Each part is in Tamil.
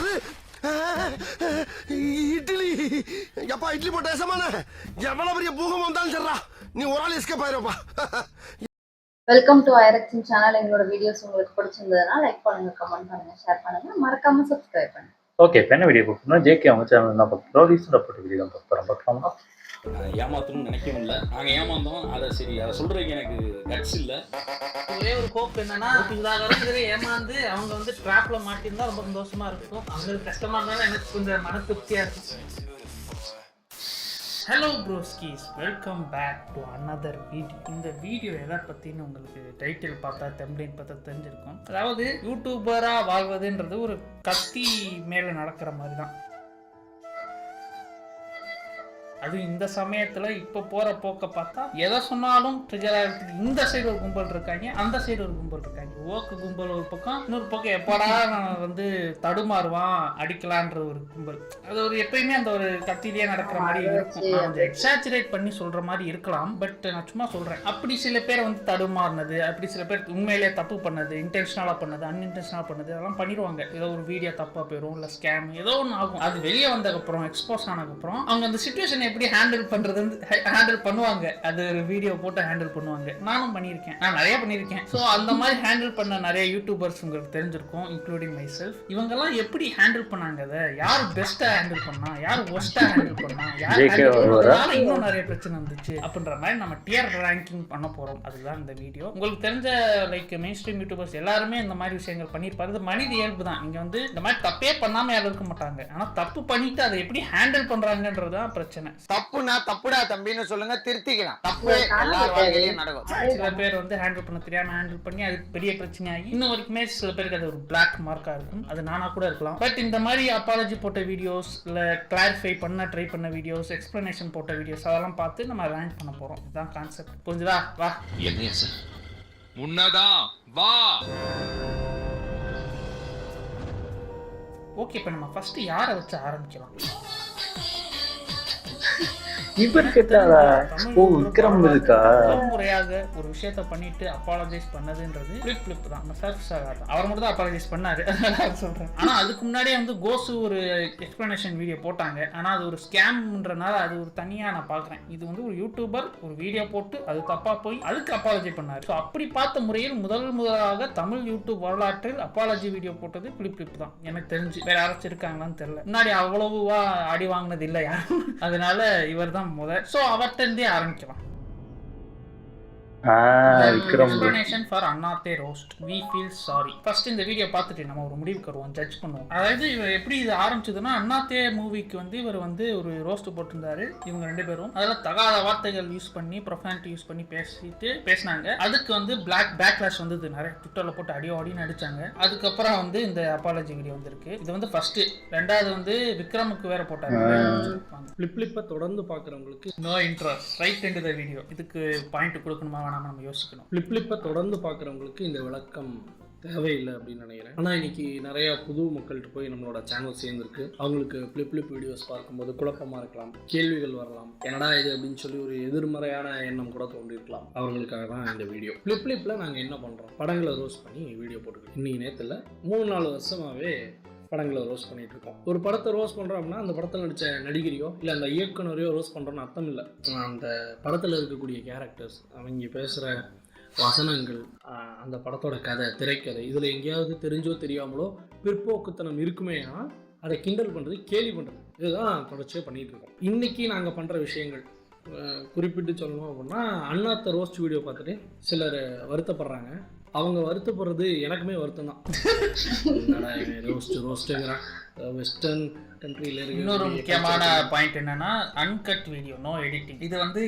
என்னது இட்லி? எப்பா இட்லி போட்ட சமான எவ்வளவு பெரிய பூகம் வந்தாலும் சரிடா, நீ ஒரு ஆள் எஸ்கேப் ஆயிருப்பா. வெல்கம் டு ஐரக்ஷன் சேனல். எங்களோட வீடியோஸ் உங்களுக்கு பிடிச்சிருந்ததுன்னா லைக் பண்ணுங்க, கமெண்ட் பண்ணுங்க, ஷேர் பண்ணுங்க, மறக்காம சப்ஸ்கிரைப் பண்ணுங்க. ஓகே, இப்போ என்ன வீடியோ பார்க்கணும்னா ஜேகே அவங்க சேனல் தான் பார்க்குறோம். ரீசெண்டாக போட்ட வீடியோ தான் பார்க்கலாமா? ஏமாத்தணும்னு நினைக்கவும் இல்லை, நாங்கள் ஏமாந்தோம். அதை சொல்கிறதுக்கு எனக்கு கட்ஸ் இல்லை. ஒரே ஒரு ஹோப் என்னன்னா, இதில் ஏமாந்து அவங்க வந்து ட்ராப்ல மாட்டிருந்தா ரொம்ப சந்தோஷமா இருக்கும். அவங்களுக்கு கஷ்டமா இருந்தாலும் எனக்கு கொஞ்சம் மன திருப்தியா இருக்கும். Hello broskies, welcome back to another video. இந்த வீடியோ எதை பற்றின்னு உங்களுக்கு டைட்டில் பார்த்தா தெம்ப்ளைன் பார்த்தா தெரிஞ்சிருக்கும். அதாவது யூடியூபராக வாழ்வதுன்றது ஒரு கத்தி மேலே நடக்கிற மாதிரி தான். அது இந்த சமயத்தில் இப்போ போகிற போக்க பார்த்தா எதை சொன்னாலும் ட்ரிகர் ஆகிறதுக்கு இந்த சைடு ஒரு கும்பல் இருக்காங்க, அந்த சைடு ஒரு கும்பல் இருக்காங்க. ஓக்கு கும்பல் ஒரு பக்கம், இன்னொரு பக்கம் எப்படா நான் வந்து தடுமாறுவான் அடிக்கலான்ற ஒரு கும்பல். அது ஒரு எப்பயுமே அந்த ஒரு கத்திலேயே நடக்கிற மாதிரி இருக்கும். கொஞ்சம் எக்ஸாச்சுரேட் பண்ணி சொல்கிற மாதிரி இருக்கலாம், பட் நான் சும்மா சொல்கிறேன். அப்படி சில பேர் வந்து தடுமாறினது, அப்படி சில பேர் உண்மையிலேயே தப்பு பண்ணது, இன்டென்ஷனலாக பண்ணது, அன்இன்டென்ஷனலாக பண்ணது, அதெல்லாம் பண்ணிடுவாங்க. ஏதோ ஒரு வீடியோ தப்பாக போயிடும், இல்லை ஸ்கேம் ஏதோ ஒன்று ஆகும். அது வெளியே வந்ததுக்கப்புறம், எக்ஸ்போஸ் ஆனதுக்கப்புறம் அவங்க அந்த சிச்சுவேஷன் எப்படி ஹேண்டில் பண்றது ஹேண்டில் பண்ணுவாங்க. அது ஒரு வீடியோ போட்டு ஹேண்டில் பண்ணுவாங்க. நானும் பண்ணியிருக்கேன், நான் நிறைய பண்ணியிருக்கேன். ஸோ அந்த மாதிரி ஹேண்டில் பண்ண நிறைய யூடியூபர்ஸ் உங்களுக்கு தெரிஞ்சிருக்கும், இன்க்ளூடிங் மை செல்ஃப். இவங்கெல்லாம் எப்படி ஹேண்டில் பண்ணாங்க, அதை யார் பெஸ்டா ஹேண்டில் பண்ணா, யார் ஒஸ்டா ஹேண்டில் பண்ணா, யார் இன்னும் நிறைய பிரச்சனை இருந்துச்சு அப்படின்ற மாதிரி நம்ம டியர் ரேங்கிங் பண்ண போறோம். அதுதான் இந்த வீடியோ. உங்களுக்கு தெரிஞ்ச லைக் மெயின் ஸ்ட்ரீம் யூடியூபர்ஸ் எல்லாருமே இந்த மாதிரி விஷயங்கள் பண்ணியிருப்பாரு. இது மனித இயல்பு தான். நீங்க வந்து இந்த மாதிரி தப்பே பண்ணாம யாரும் இருக்க மாட்டாங்க. ஆனா தப்பு பண்ணிட்டு அதை எப்படி ஹேண்டில் பண்றாங்கன்றதுதான் பிரச்சனை. தப்புனா தப்புடா தம்பின்னு சொல்லுங்க, திருத்திக்கலாம். தப்பு எல்லார் வாழ்க்கையிலயும் நடக்கும். சில பேர் வந்து ஹேண்டில் பண்ண தெரியாம ஹேண்டில் பண்ணி அது பெரிய பிரச்சனையாகி இன்னும் வரைக்குமே சில பேருக்கு அது ஒரு பிளாக் மார்க்கா இருக்கும். அது நானா கூட இருக்கலாம். பட் இந்த மாதிரி அப்பாலஜி போட்ட வீடியோஸ், இல்ல கிளாரிஃபை பண்ண ட்ரை பண்ண வீடியோஸ், எக்ஸ்பிளனேஷன் போட்ட வீடியோஸ் அதெல்லாம் பார்த்து நம்ம ரேங்க் பண்ண போறோம். இதுதான் கான்செப்ட். புரிஞ்சுதா? வா. என்னையா சார் முன்னதான் வா. ஓகே, இப்போ நம்ம ஃபர்ஸ்ட் யாரை வச்சு ஆரம்பிக்கலாம்? விக்ரம் இருக்கா? முறையாக ஒரு விஷயத்த பண்ணிட்டு அப்பாலஜைஸ் பண்ணதுன்றது பிளிப் தான். அவர் மட்டும் தான் அப்பாலஜைஸ் பண்ணாரு, சொல்றேன். ஆனா அதுக்கு முன்னாடியே வந்து கோசு ஒரு எக்ஸ்பிளனேஷன் வீடியோ போட்டாங்க. ஆனா அது ஒரு ஸ்கேம்ன்றனால அது ஒரு தனியா நான் பாக்குறேன். இது வந்து ஒரு யூடியூபர் ஒரு வீடியோ போட்டு அது தப்பா போய் அதுக்கு அப்பாலஜி பண்ணாரு. ஸோ அப்படி பார்த்த முறையில் முதலாக தமிழ் யூடியூப் வரலாற்றில் அப்பாலஜி வீடியோ போட்டது பிளிப் தான். எனக்கு தெரிஞ்சு வேற யாராச்சும் இருக்காங்களான்னு தெரியல. முன்னாடி அவ்வளவுவா அடி வாங்கினது இல்லை யாரும். அதனால இவர் தான் முதல். சோ அவர்கிட்டே ஆரம்பிக்கலாம். Explanation for Annathe roast. We feel sorry. First இந்த வீடியோ பார்த்துட்டு நம்ம ஒரு முடிவுக்கு வருவோம், ஜட்ஜ் பண்ணுவோம். அதாவது இவர் எப்படி இது ஆரம்பிச்சதுன்னா, அண்ணாத்தே மூவிக்கு வந்து இவர் வந்து ஒரு ரோஸ்ட் போட்டிருந்தாரு. இவங்க ரெண்டு பேரும் அதில் தகாத வார்த்தைகள் யூஸ் பண்ணி, ப்ரொஃபானிட்டி யூஸ் பண்ணி பேசினாங்க. அதுக்கு வந்து பேக்லாஷ் வந்தது. நிறைய ட்விட்டர்ல போட்டு அடின்னு அடிச்சாங்க. அதுக்கப்புறம் வந்து இந்த அப்பாலஜி வீடியோ வந்திருக்கு. இது வந்து ஃபர்ஸ்ட். ரெண்டாவது வந்து விக்ரமுக்கு வேற போட்டாங்க. பிளிப்பை தொடர்ந்து பார்க்குறவங்களுக்கு no interest, right into the video. இதுக்கு பாயிண்ட் கொடுக்கணுமா நம்ம யோசிக்கணும். பிளிப்பை தொடர்ந்து பார்க்குறவங்களுக்கு இந்த விளக்கம் தேவையில்லை அப்படின்னு நினைக்கிறேன். ஆனால் இன்னைக்கு நிறையா புது மக்கள்கிட்ட போய் நம்மளோட சேனல் சேர்ந்துருக்கு. அவங்களுக்கு பிளிப் வீடியோஸ் பார்க்கும்போது குழப்பமாக இருக்கலாம், கேள்விகள் வரலாம், என்னடா இது அப்படின்னு சொல்லி ஒரு எதிர்மறையான எண்ணம் கூட தோன்றிருக்கலாம். அவங்களுக்காக தான் இந்த வீடியோ. பிளிப்பில் நாங்கள் என்ன பண்ணுறோம், படங்களை ரோஸ்ட் பண்ணி வீடியோ போட்டுருக்கோம். இன்னைக்கு நேரத்தில் 3-4 வருஷமாகவே படங்களை ரோஸ்ட் பண்ணிட்டு இருக்கோம். ஒரு படத்தை ரோஸ்ட் பண்ணுறோம் அப்படின்னா அந்த படத்தில் நடித்த நடிகரையோ இல்லை அந்த இயக்குனரையோ ரோஸ்ட் பண்ணுறோன்னு அர்த்தம் இல்லை. அந்த படத்தில் இருக்கக்கூடிய கேரக்டர்ஸ், அவங்க பேசுகிற வசனங்கள், அந்த படத்தோட கதை, திரைக்கதை, இதில் எங்கேயாவது தெரிஞ்சோ தெரியாமலோ பிற்போக்குத்தனம் இருக்குமே ஆனால் அதை கிண்டல் பண்ணுறது, கேலி பண்ணுறது, இதுதான் தொடர்ச்சியாக பண்ணிகிட்டு இருக்கோம். இன்றைக்கி நாங்கள் பண்ணுற விஷயங்கள் குறிப்பிட்டு சொல்லணும் அப்படின்னா, அண்ணாத்த ரோஸ்ட் வீடியோ பார்த்துட்டு சிலர் வருத்தப்படுறாங்க. அவங்க வருத்தப்படுறது எனக்குமே வருத்தம் தான். ரோஸ்ட்டுங்கிறான் வெஸ்டர்ன் கண்ட்ரியில இருக்கு. இன்னொரு முக்கியமான பாயிண்ட் என்னன்னா, அன்கட் வீடியோ, நோ எடிட்டிங். இது வந்து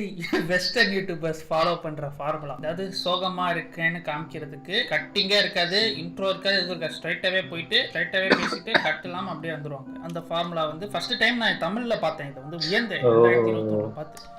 வெஸ்டர்ன் யூடியூபர்ஸ் ஃபாலோ பண்ற ஃபார்முலா. அதாவது சோகமா இருக்கேன்னு காமிக்கிறதுக்கு கட்டிங்கே இருக்காது, இன்ட்ரோ இருக்காது, இது இருக்காது. ஸ்ட்ரைட்டாவே போயிட்டு ஸ்ட்ரைட்டாவே பேசிட்டு கட் இல்லாம அப்படியே வந்துருவாங்க. அந்த ஃபார்முலா வந்து ஃபர்ஸ்ட் டைம் நான் தமிழ்ல பார்த்தேன். இதை வந்து வியந்தேன் 2021 பார்த்து.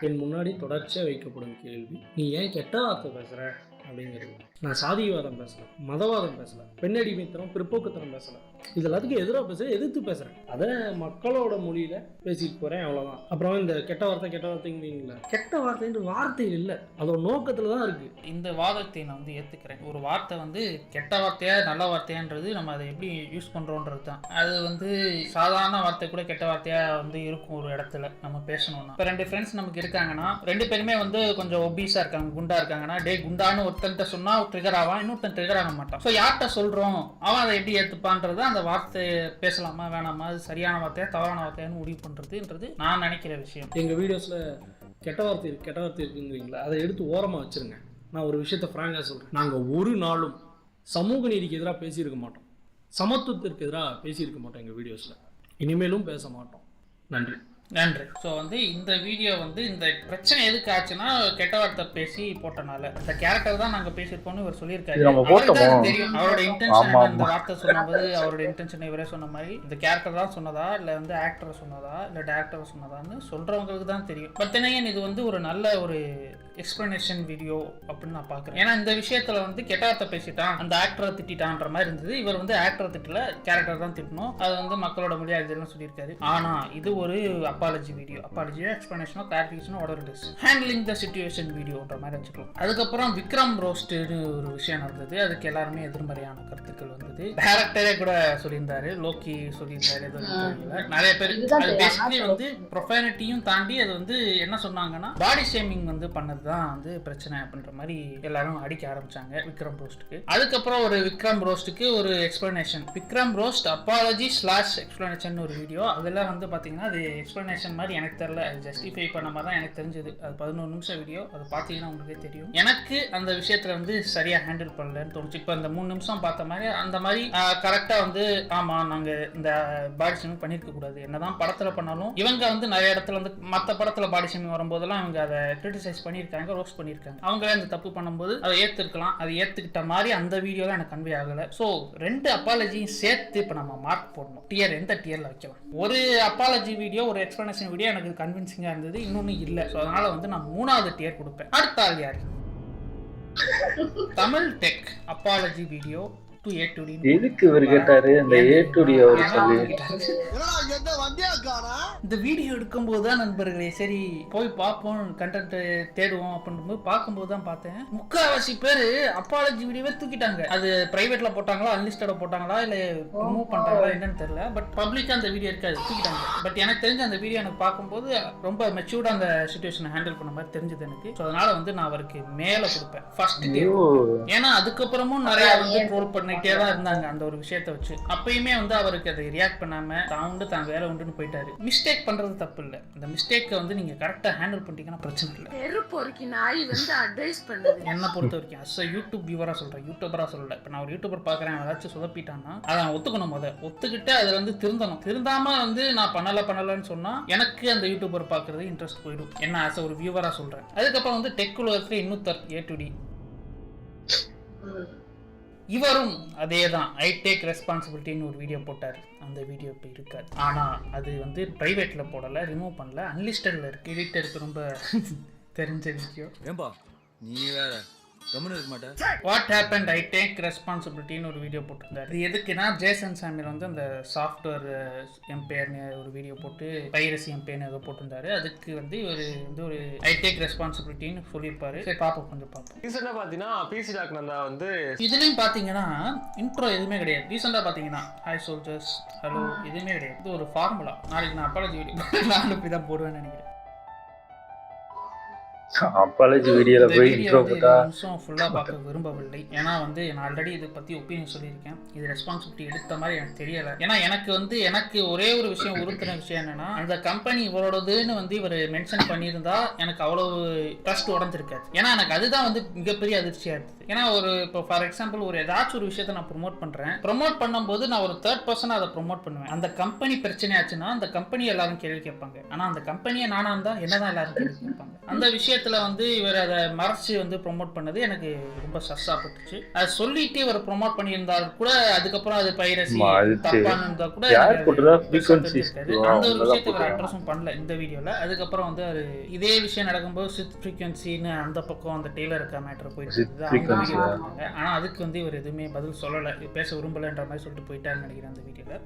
என் முன்னாடி தொடர்ச்சியாக வைக்கப்படும் கேள்வி, நீ ஏன் கெட்ட வார்த்தை பேசுற அப்படிங்கிறது. நான் சாதிவாதம் பேசலை, மதவாதம் பேசலை, பெண்ணடிமைத்தனம், பிற்போக்குத்தனம் பேசலை. இது எல்லாத்துக்கும் எதிராக பேசுகிறேன், எதிர்த்து பேசுகிறேன். அதை மக்களோட மொழியில் பேசிட்டு போகிறேன், அவ்வளோதான். அப்புறம் இந்த கெட்ட வார்த்தைங்களா, கெட்ட வார்த்தைன்ற வார்த்தை இல்லை, அதோட நோக்கத்தில் தான் இருக்குது. இந்த வாதத்தை நான் வந்து ஏற்றுக்கிறேன். ஒரு வார்த்தை வந்து கெட்ட வார்த்தையா நல்ல வார்த்தையான்றது நம்ம அதை எப்படி யூஸ் பண்ணுறோன்றது தான். அது வந்து சாதாரண வார்த்தை கூட கெட்ட வார்த்தையா வந்து இருக்கும் ஒரு இடத்துல நம்ம பேசணும்னா. இப்போ 2 ஃப்ரெண்ட்ஸ் நமக்கு இருக்காங்கன்னா 2 பேருமே வந்து கொஞ்சம் ஒபீஸாக இருக்காங்க, குண்டா இருக்காங்கன்னா, டே குண்டான்னு ஒருத்தன்ட்ட சொன்னால் ட்ரிகர் ஆவான், இன்னொருத்தன் ட்ரிகர் ஆக மாட்டான். ஸோ யார்கிட்ட சொல்கிறோம் அவன் அதை எப்படி ஏற்றுப்பான்றது, அந்த வார்த்தை பேசலாமா வேணாமா, அது சரியான வார்த்தையா தவறான வார்த்தையான்னு முடிவு பண்ணுறதுன்றது நான் நினைக்கிற விஷயம். எங்கள் வீடியோஸில் கெட்ட வார்த்தை இருக்குங்கிறீங்களா, அதை எடுத்து ஓரமாக வச்சுருங்க. நான் ஒரு விஷயத்தை ஃப்ராங்காக சொல்கிறேன். நாங்கள் ஒரு நாளும் சமூக நீதிக்கு எதிராக பேசியிருக்க மாட்டோம், சமத்துவத்திற்கு எதிராக பேசியிருக்க மாட்டோம் எங்கள் வீடியோஸில். இனிமேலும் பேச மாட்டோம். நன்றி. ஸோ வந்து இந்த வீடியோ வந்து இந்த பிரச்சனை எதுக்கு ஆச்சுன்னா கெட்ட வார்த்தை பேசி போட்டனால இந்த கேரக்டர் தான் நாங்கள் பேசியிருப்போம்னு இவர் சொல்லியிருக்காரு. தெரியும் அவரோட இன்டென்ஷன். இந்த வார்த்தை சொல்லும்போது அவரோட இன்டென்ஷன் இவரே சொன்ன மாதிரி இந்த கேரக்டர் தான் சொன்னதா இல்லை வந்து ஆக்டர் சொன்னதா இல்லை டேரக்டர் சொன்னதான்னு சொல்றவங்களுக்கு தான் தெரியும். பட் தெனையன் இது வந்து ஒரு நல்ல ஒரு எக்ஸ்பிளனேஷன் வீடியோ அப்படின்னு நான் பார்க்குறேன். ஏன்னா இந்த விஷயத்துல வந்து கெட்ட வார்த்தை பேசிட்டான், அந்த ஆக்டரை திட்டான்ற மாதிரி இருந்தது. இவர் வந்து ஆக்டரை திட்டல, கேரக்டர் தான் திட்டணும். அது வந்து மக்களோட மொழியாளர்கள் சொல்லியிருக்காரு. ஆனா இது ஒரு அப்பாலஜி வீடியோ, அப்பாலஜியோ எக்ஸ்பிளனேஷனோ கிளாரிஃபிகேஷனோ whatever it is, handling the situation வீடியோன்ற மாதிரி வச்சுக்கலாம். அதுக்கப்புறம் விக்ரம் ரோஸ்ட்னு ஒரு விஷயம் நடந்தது. அதுக்கு எல்லாருமே எதிர்மறையான கருத்துக்கள் வந்தது. டைரக்டரே கூட சொல்லியிருந்தாரு, லோக்கி சொல்லியிருந்தாரு. நிறைய பேர் அது பேசிக்கலி வந்து ப்ரொஃபானிட்டியும் தாண்டி அது வந்து என்ன சொன்னாங்கன்னா பாடி ஷேமிங் வந்து பண்ணது தான் வந்து பிரச்சனை அப்படின்ற மாதிரி எல்லாரும் அடிக்க ஆரம்பிச்சாங்க விக்ரம் ரோஸ்ட்டுக்கு. அதுக்கப்புறம் ஒரு விக்ரம் ரோஸ்ட்டுக்கு ஒரு explanation, Vikram roast apology / explanation ஒரு வீடியோ. அதெல்லாம் வந்து பார்த்தீங்கன்னா அது எக்ஸ்பிளனேஷன் மாதிரி எனக்கு தெரியல, அது ஜஸ்டிஃபை பண்ண மாதிரி தான் எனக்கு தெரிஞ்சது. அது 11 நிமிஷம் வீடியோ, அது பார்த்தீங்கன்னா உங்களுக்கே தெரியும். எனக்கு அந்த விஷயத்தில் வந்து சரியாக ஹேண்டில் பண்ணலன்னு தோணுச்சு. இப்போ இந்த 3 நிமிஷம் பார்த்த மாதிரி அந்த மாதிரி கரெக்டாக வந்து ஆமாம் நாங்கள் இந்த பாடி ஷேமிங் பண்ணியிருக்க கூடாது. என்னதான் படத்தில் பண்ணாலும் இவங்க வந்து நிறைய இடத்துல வந்து மற்ற படத்தில் பாடி ஷேமிங் வரும்போதெல்லாம் இவங்க அதை கிரிட்டிசைஸ் பண்ணியிருக்காங்க, ரோஸ்ட் பண்ணியிருக்காங்க. அவங்க அந்த தப்பு பண்ணும்போது அதை ஏற்றுக்கலாம். அதை ஏற்றுக்கிட்ட மாதிரி அந்த வீடியோவில் எனக்கு கன்வே ஆகலை. ஸோ 2 அப்பாலஜியும் சேர்த்து இப்போ நம்ம மார்க் போடணும். டியர் எந்த டியரில் வைக்கலாம்? ஒரு அப்பாலஜி வீடியோ ஒரு எக்ஸ்பிளனேஷன் வீடியோ எனக்கு கன்வின்சிங்காக இருந்தது, இன்னொன்று இல்லை. ஸோ அதனால வந்து நான் 3வது டியர் கொடுப்பேன். அடுத்த ஆள் யார்? தமிழ் டெக் அப்பாலஜி வீடியோ எதுக்கு இவர் கேட்டாரு அந்த A2D அவர் சொல்லி இந்த வீடியோ எடுக்கும்போது தான் நண்பர்களே சரி போய் பார்ப்போம், கண்டென்ட் தேடுவோம் அப்படின்னு பார்க்கும்போது தான் பார்த்தேன் முக்கால்வாசி பேர் அப்பாலஜி வீடியோவே தூக்கிட்டாங்க. அது பிரைவேட்ல போட்டாங்களா, அன்லிஸ்டட போட்டாங்களா, இல்லை ரிமூவ் பண்ணிட்டாங்களா என்னன்னு தெரியல. பட் பப்ளிக்கா அந்த வீடியோ இருக்காது, தூக்கிட்டாங்க. பட் எனக்கு தெரிஞ்ச அந்த வீடியோ எனக்கு பார்க்கும்போது ரொம்ப மெச்சூர்டா அந்த சிச்சுவேஷனை ஹேண்டில் பண்ண மாதிரி தெரிஞ்சது எனக்கு. ஸோ அதனால வந்து நான் அவருக்கு மேலே கொடுப்பேன் ஃபர்ஸ்ட் டே. ஏன்னா அதுக்கப்புறமும் நிறைய வந்து ட்ரோல் பண்ணிட்டே தான் இருந்தாங்க அந்த ஒரு விஷயத்தை வச்சு. அப்பயுமே வந்து அவருக்கு அதை ரியாக்ட் பண்ணாம தான் உண்டு தான் வேலை உண்டுன்னு போயிட்டாரு. மிஸ்டேக் பண்றது தப்பு இல்லை, அந்த மிஸ்டேக்கை வந்து நீங்க கரெக்டா ஹேண்டில் பண்ணிட்டீங்கன்னா பிரச்சனை இல்லை. என்ன பொறுத்த வரைக்கும் அஸ் யூடியூப் வியூவரா சொல்றேன், யூடியூபரா சொல்லல. இப்போ நான் ஒரு யூடியூபர் பார்க்குறேன், ஏதாச்சும் சொதப்பிட்டான்னா அதை நான் ஒத்துக்கணும். ஒத்துக்கிட்டு அதில் வந்து திருந்தணும். திருந்தாம வந்து நான் பண்ணலன்னு சொன்னா எனக்கு அந்த யூடியூபர் பார்க்கறது இன்ட்ரெஸ்ட் போயிடும். என்ன ஆஸ் ஒரு வியூவரா சொல்றேன். அதுக்கப்புறம் வந்து டெக் உலகத்துல இன்னொருத்தர் A2D இவரும் அதே தான் ஐ டேக் ரெஸ்பான்சிபிலிட்டின்னு ஒரு வீடியோ போட்டார். அந்த வீடியோ இப்போ இருக்காது. ஆனால் அது வந்து ப்ரைவேட்டில் போடலை, ரிமூவ் பண்ணல, அன்லிஸ்டடில் இருக்குது. எடிட்டருக்கு ரொம்ப தெரிஞ்ச வீடியோ. ஏம்பா நீ வேற கம்முன்னு இருக்க மாட்டேன். வாட் ஹேப்பன்ட் ஐ டேக் ரெஸ்பான்சிபிலிட்டின்னு ஒரு வீடியோ போட்டிருந்தாரு. இது எதுக்குன்னா ஜேசன் சாமியல் வந்து அந்த சாஃப்ட்வேர் எம்பேர்னு ஒரு வீடியோ போட்டு பைரசி எம்பேர்னு ஏதோ போட்டிருந்தாரு. அதுக்கு வந்து இவர் வந்து ஒரு ஐ டேக் ரெஸ்பான்சிபிலிட்டின்னு சொல்லியிருப்பாரு. சரி பார்ப்போம், கொஞ்சம் பார்ப்போம். ரீசெண்டாக பார்த்தீங்கன்னா பிசி டாக் நந்தா வந்து இதுலேயும் பார்த்தீங்கன்னா இன்ட்ரோ எதுவுமே கிடையாது. ரீசெண்டாக பார்த்தீங்கன்னா ஹாய் சோல்ஜர்ஸ் ஹலோ எதுவுமே கிடையாது. இது ஒரு ஃபார்முலா. நாளைக்கு நான் அப்பாலஜி வீடியோ நான் இப்படி தான் போடுவேன்னு நினைக்கிறேன். அப்பாலஜி வீடியோல போய் இன்ட்ரோ போட்டா நிமிஷம் ஃபுல்லா பார்க்க விரும்பவில்லை. ஏன்னா வந்து நான் ஆல்ரெடி இதை பத்தி ஒப்பீனியன் சொல்லியிருக்கேன். இது ரெஸ்பான்சிபிலிட்டி எடுத்த மாதிரி எனக்கு தெரியல. ஏன்னா எனக்கு ஒரே ஒரு விஷயம் உறுத்துன விஷயம் என்னன்னா அந்த கம்பெனி இவரோடதுன்னு வந்து இவர் மென்ஷன் பண்ணியிருந்தா எனக்கு அவ்வளவு ட்ரஸ்ட் உடஞ்சிருக்காது. ஏன்னா எனக்கு அதுதான் வந்து மிகப்பெரிய அதிர்ச்சியா இருந்தது. ஏன்னா ஒரு இப்போ ஃபார் எக்ஸாம்பிள் ஒரு ஏதாச்சும் ஒரு விஷயத்த நான் ப்ரொமோட் பண்றேன், ப்ரொமோட் பண்ணும்போது நான் ஒரு 3rd பர்சனா அதை ப்ரொமோட் பண்ணுவேன். அந்த கம்பெனி பிரச்சனை ஆச்சுன்னா அந்த கம்பெனி எல்லாரும் கேள்வி கேட்பாங்க. ஆனா அந்த கம்பெனியை நானா இருந்தா என்னதான் எல்லாரும் கேள்வி கேட்பாங்க. அந்த விஷயத்த விஷயத்துல வந்து இவர் அதை மறைச்சு வந்து ப்ரொமோட் பண்ணது எனக்கு ரொம்ப சஸ்ஸா பட்டுச்சு. அதை சொல்லிட்டு இவர் ப்ரொமோட் பண்ணியிருந்தாலும் கூட அதுக்கப்புறம் அது பைரசி தப்பான்னு இருந்தா கூட அந்த ஒரு விஷயத்தை இவர் அட்ரஸும் பண்ணல இந்த வீடியோல. அதுக்கப்புறம் வந்து அது இதே விஷயம் நடக்கும்போது சித் ஃப்ரீக்வன்சின்னு அந்த பக்கம் அந்த டெய்லர் இருக்க மேட்டர் போயிட்டு இருந்தது. ஆனா அதுக்கு வந்து இவர் எதுவுமே பதில் சொல்லலை, பேச விரும்பலைன்ற மாதிரி சொல்லிட்டு போயிட்டாருன்னு நினைக்கிறேன் அந்த வீடியோல.